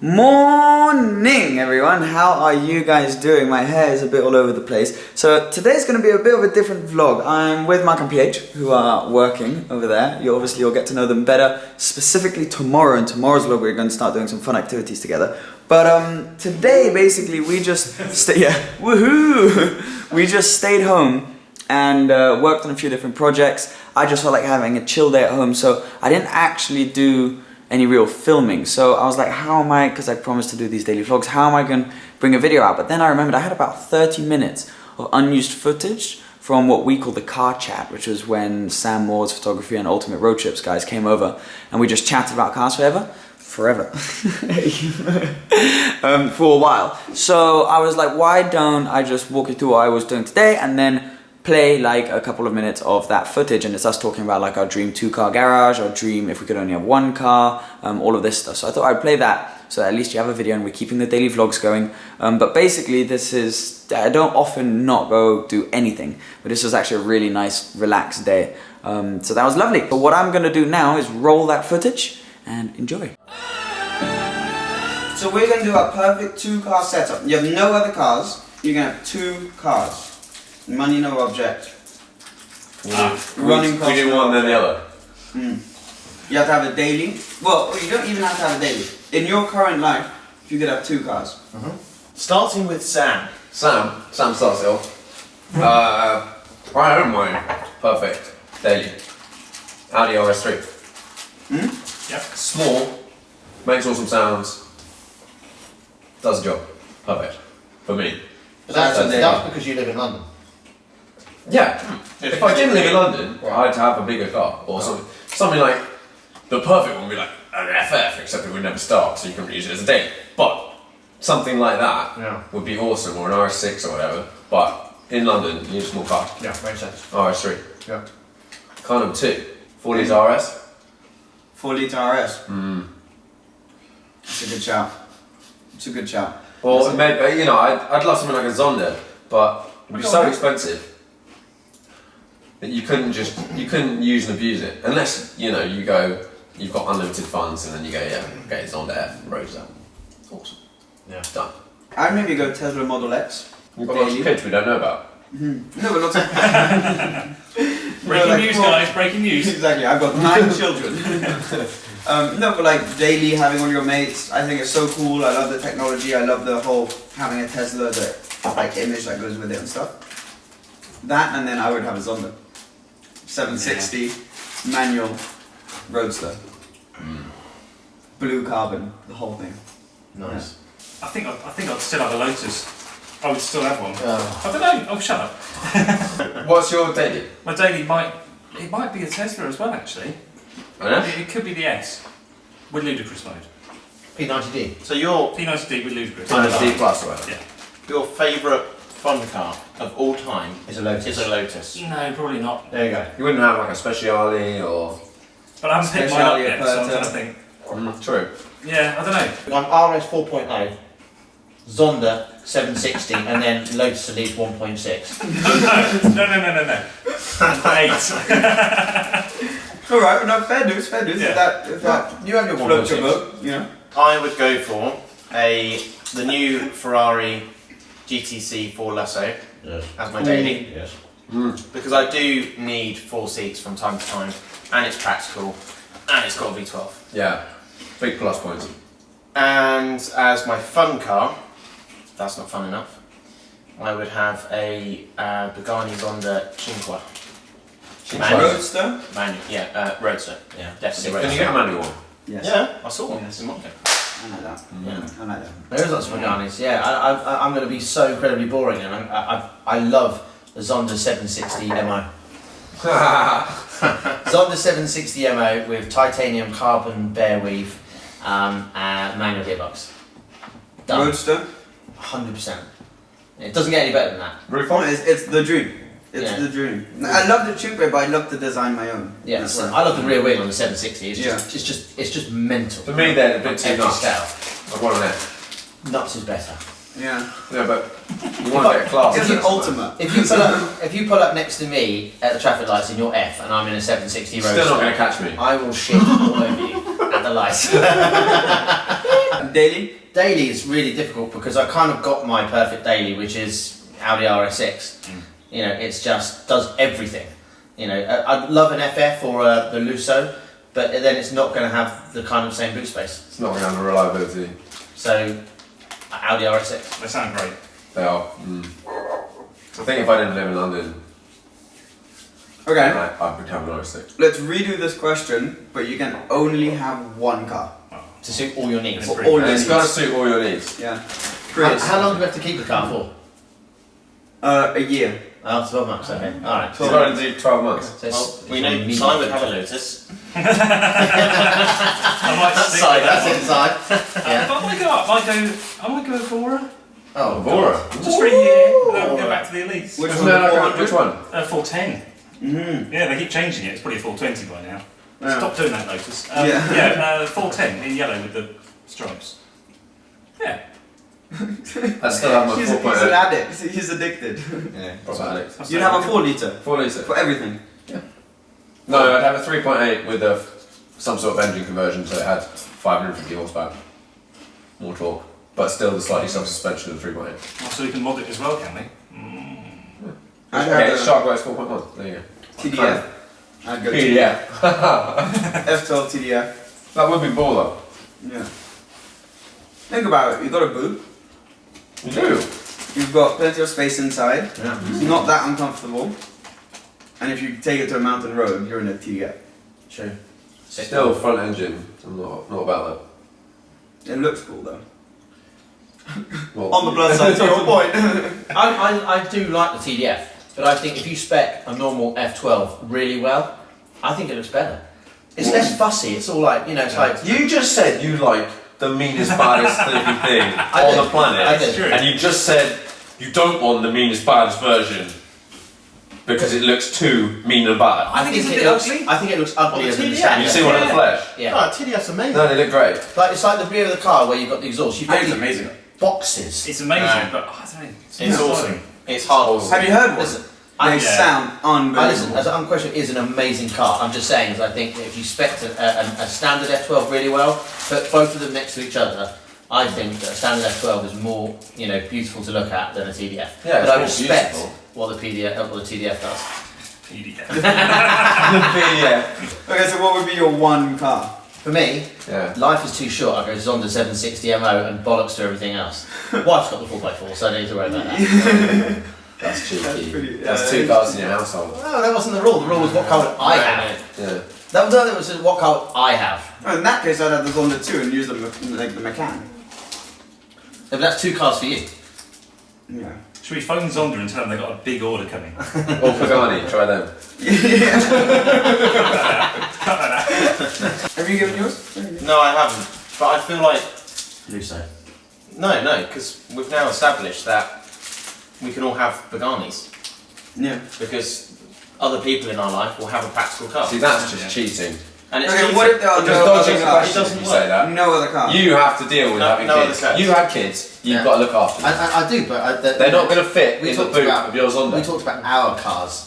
Morning everyone, how are you guys doing? My hair is a bit all over the place. So today's going to be a bit of a different vlog. I'm with Mark and PH, who are working over there. You'll get to know them better, specifically tomorrow. In tomorrow's vlog we're going to start doing some fun activities together. But today basically we just we just stayed home and worked on a few different projects. I just felt like having a chill day at home, so I didn't actually do any real filming. So I was like, how am I, because I promised to do these daily vlogs, how am I going to bring a video out? But then I remembered I had about 30 minutes of unused footage from what we call the car chat, which was when Sam Moore's Photography and Ultimate Road Trips guys came over and we just chatted about cars forever for a while. So I was like, why don't I just walk you through what I was doing today and then play like a couple of minutes of that footage, and it's us talking about like our dream 2-car garage, our dream if we could only have 1 car, all of this stuff. So I thought I'd play that so at least you have a video and we're keeping the daily vlogs going. But basically this is, I don't often not go do anything, but this was actually a really nice relaxed day. So that was lovely. But what I'm gonna do now is roll that footage and enjoy. So we're gonna do our perfect 2-car setup. You have no other cars, you're gonna have 2 cars. Money, no object. Running cost. We do one then the other. You have to have a daily. Well, you don't even have to have a daily. In your current life, you could have 2 cars. Starting with Sam. Sam starts it off. I own mine. Perfect. Daily. Audi RS3. Yep. Small. Makes awesome sounds. Does the job. Perfect. For me. But that's because you live in London. Yeah. If I didn't live in London, I'd have a bigger car or something like the perfect one would be like an FF, except it would never start, so you couldn't use it as a daily. But something like that would be awesome, or an RS6 or whatever. But in London, you need a small car. Yeah, makes sense. RS3. Yeah. Car number 2. 4 litre RS. 4 litre RS. It's a good shout. It's a good shout. Well, maybe, you know, I'd love something like a Zonda, but it'd be so expensive that you couldn't use and abuse it unless you've got unlimited funds and then you go, yeah, okay, it's on there, Rosa. Awesome. Yeah, done. I'd maybe go Tesla Model X. We've got lots of kids we don't know about. No, but lots of breaking news, guys, breaking news. Exactly, I've got 9 children. No, but like daily having one of your mates, I think it's so cool. I love the technology. I love the whole having a Tesla, the like image that goes with it and stuff. That, and then I would have a Zonda 760 manual roadster, blue carbon, the whole thing. Nice. I think I'd still have a Lotus. I would still have one. I don't know. Oh, shut up. What's your daily? My daily might be a Tesla as well, actually. Oh, yeah? It could be the S with ludicrous mode. P90D. So your P90D with ludicrous. D plus, right? Yeah. your favourite fun car of all time is a Lotus. No, probably not. There you go. You wouldn't have like a Speciale or... But I haven't picked mine up yet, so I'm trying to think. True. Yeah, I don't know. I'm RS 4.0, Zonda 760, and then Lotus Elite 1.6. No. 8. Alright, no, fair dues. Yeah. If that You have your floats your 1.6. boat, you know. I would go for the new Ferrari GTC 4 Lasso as my daily. Yes. Because I do need 4 seats from time to time, and it's practical, and it's got a V12. Yeah. Big plus points. And as my fun car, that's not fun enough, I would have a Pagani Zonda Cinque. Roadster? Manual, yeah, Roadster. Yeah, definitely Can you Roadster. get a manual one? Yes. Yeah, I saw one. Yes. In market. I like that. Yeah. I like that. There is lots of Paganis, yeah. I'm going to be so incredibly boring, and I love the Zonda 760 MO. Zonda 760 MO with titanium carbon bare weave, manual gearbox. Done. Roadster? 100%. It doesn't get any better than that. Roof Oh, on? it's the dream. It's Yeah. the dream. I love the Coupe, but I love to design my own. Yeah, That's why. I love the rear wheel on the 760. It's Yeah. it's just mental. For me, they're a bit too Every nuts. scale. I want an F. Nuts is better. Yeah. Yeah, but you want to get a class. It's an ultimate. If you pull up next to me at the traffic lights in your F and I'm in a 760 Roadster, Still not going to catch me. I will shit all over you at the lights. Daily? Daily is really difficult because I kind of got my perfect daily, which is Audi RS6. You know, it's just does everything. You know, I'd love an FF or the Lusso, but then it's not going to have the kind of same boot space. It's not going to have the reliability. So, Audi RS6. They sound great. They are. I think if I didn't live in London, Okay. I would have an RS6. Let's redo this question, but you can only have one car. To suit all your needs. Yeah. For all your It's got to needs. suit all your needs. Yeah. How, Chris, how long do we have to keep the car for? a year. Oh, 12 months, okay. Alright. So you've got to do 12 months. So it's- Well, we know it's Simon would have a Lotus. I might That's stick side, with that that's one. inside. Yeah. But I might go up. I might go Evora. Oh, Bora. Just for a year. Then we'll go back to the elites. Which Isn't one? that like 400? which one? 410. Mm-hmm. Yeah, they keep changing it. It's probably a 420 by now. Yeah. Stop doing that, Lotus. Yeah. 410 in yellow with the stripes. Yeah. I still have my He's an 4.8. addict. He's addicted. Yeah. What's that, Alex? That's You'd it. have a 4 litre 4 litre. for everything. No, I'd have a 3.8 with some sort of engine conversion, so it had 550 horsepower. More torque. But still the slightly soft-suspension of the 3.8. Oh, so we can mod it as well, can we? I'd Okay, have it's a Sharkworks 4.1. There you go. TDF. I'd go Yeah. F12 TDF. That would be baller. Yeah. Think about it. You've got a boot. You do. You've got plenty of space inside. Yeah. It's not that uncomfortable. And if you take it to a mountain road, you're in a TDF. True. Still front engine. I'm not about It looks cool though. that. Well, On the plus side, to your point. I do like the TDF, but I think if you spec a normal F12 really well, I think it looks better. It's less fussy, it's all like, you know, it's like... You just said you like the meanest, baddest flippy thing I on did. the planet. I did. True. And you just said you don't want the meanest, baddest version because it looks too mean and bad. I think it's a bit looks, ugly. I think it looks uglier than the TDF. standard. You see one in the flesh? Yeah. Oh, TDF's amazing. No, they look great. Like, it's like the rear of the car where you've got the exhaust. You've got It's these amazing. boxes. It's amazing, Yeah. but I don't know. It's awesome. It's hard. Have you heard one? Listen, They Yeah. sound I listen, unbelievable. as unquestionably is an amazing car. I'm just saying, is I think that if you spec a standard F12 really well, put both of them next to each other, I think that a standard F12 is more, you know, beautiful to look at than a TDF. Yeah, but it's I more respect beautiful. what the TDF does. PDF. Yeah. Okay, so what would be your one car? For me, Yeah. life is too short. I go Zonda 760 MO and bollocks to everything else. Wife's got the 4x4, so I don't need to worry about that. That's cheeky. That's pretty- That's yeah, two cars in your household. No, that wasn't the rule. The rule was what car would I have. Yeah. That was what car would I have. Oh, in that case, I'd have the Zonda 2 and use them like the Macan. Yeah, but that's two cars for you. Yeah. Should we phone Zonda and tell them they've got a big order coming? Or Pagani, try them. Have you given yours? No, I haven't. But I feel like Lusso. no, because we've now established that we can all have Paganis Yeah. because other people in our life will have a practical car, See, that's just cheating. and it's Okay, cheating. what if there are You're no just other dodging the cars? question if doesn't you work. say that. No other cars. You have to deal with No- having no other kids. cars. You had kids, you've Yeah. got to look after them. I do, but They're not going to fit We in the talked boot about- of your Zonda. We talked about our cars.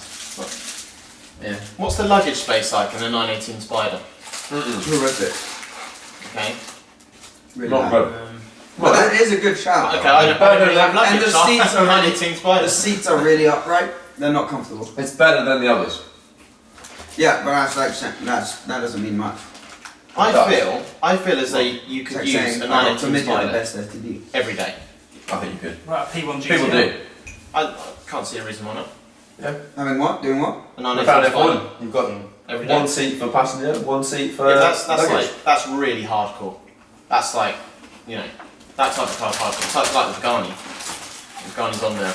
Yeah. What's the luggage space like in a 918 Spider? Horrific. Okay. Really Not bad. good. But that is a good shout. Okay, I don't really have And luggage. the so seats are 918 Spider. The seats are really upright. They're not comfortable. It's better than the others. Yeah, but that's like that doesn't mean much. I feel as though you It's could like use saying a I 918 committed the Spider best STD. every day. I think you could. Right, P1 GTR. People do. I can't see a reason why not. Having what? Doing what? A We 918 found Spider F1. You've got every day. one seat for passenger, one seat for Yeah, that's luggage. that's really hardcore. That's like, you know, that type of car is hardcore. It's like the Pagani. The Pagani's on there.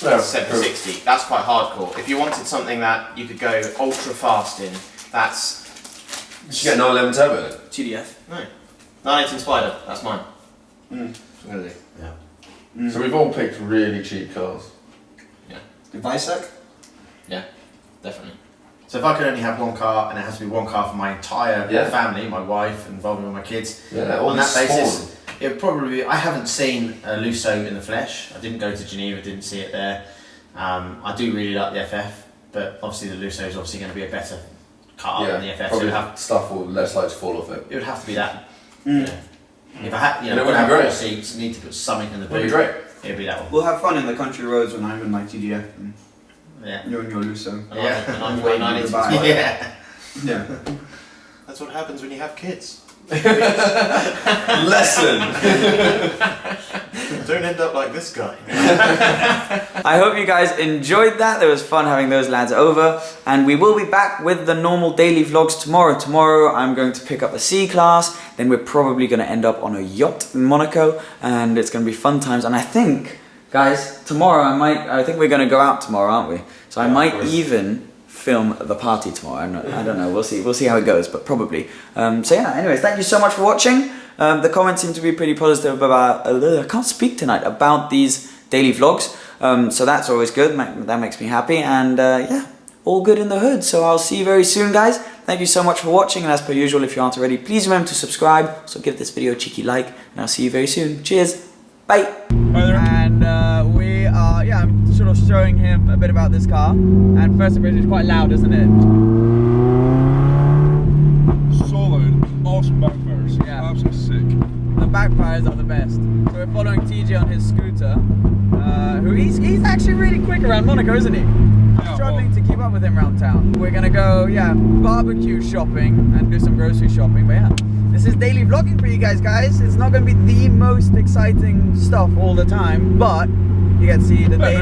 Yeah, 760. That's quite hardcore. If you wanted something that you could go ultra fast in, that's You should get 911 turbo then. TDF. no 918 Spider. That's mine. Really? Yeah. So we've all picked really cheap cars. Bisec? Definitely. So if I could only have one car and it has to be one car for my entire Yeah. family, my wife, involving with my kids, Yeah, all on that this basis, spawn. it would probably be, I haven't seen a Lusso in the flesh. I didn't go to Geneva, didn't see it there. I do really like the FF, but obviously the Lusso is obviously going to be a better car than the FF. So it probably would, have, stuff will less likely to fall off it. it would have to be that. Mm. Yeah. If I had, you know, And it would I be have great. 4 seats, need to put something in the That'd be boot. great. It'd be that one. We'll have fun in the country roads when I'm in my TGF and Yeah. you're in your Lusso. And Yeah. I'm, and I'm Waving 990. goodbye. Yeah. Yeah. That's what happens when you have kids. Lesson. Don't end up like this guy. I hope you guys enjoyed that. It was fun having those lads over, and we will be back with the normal daily vlogs tomorrow. Tomorrow I'm going to pick up a C class, then we're probably going to end up on a yacht in Monaco, and it's going to be fun times. And I think, guys, tomorrow I think we're going to go out tomorrow, aren't we? So I might even film the party tomorrow. I don't know. We'll see how it goes, but probably. So yeah. Anyways, thank you so much for watching. The comments seem to be pretty positive about. I can't speak tonight about these daily vlogs. So that's always good. That makes me happy. And yeah, all good in the hood. So I'll see you very soon, guys. Thank you so much for watching. And as per usual, if you aren't already, please remember to subscribe. So give this video a cheeky like, and I'll see you very soon. Cheers. Bye. And we are, yeah, I'm sort of showing him a bit about this car. And first impression, it's quite loud, isn't it? So loud, awesome backfires. Yeah. Absolutely sick. The backfires are the best. So we're following TJ on his scooter. Who he's actually really quick around Monaco, isn't he? Yeah, Struggling to keep up with him around town. We're gonna go, yeah, barbecue shopping and do some grocery shopping. But yeah, this is daily vlogging for you guys. It's not gonna be the most exciting stuff all the time, but you get to see the day.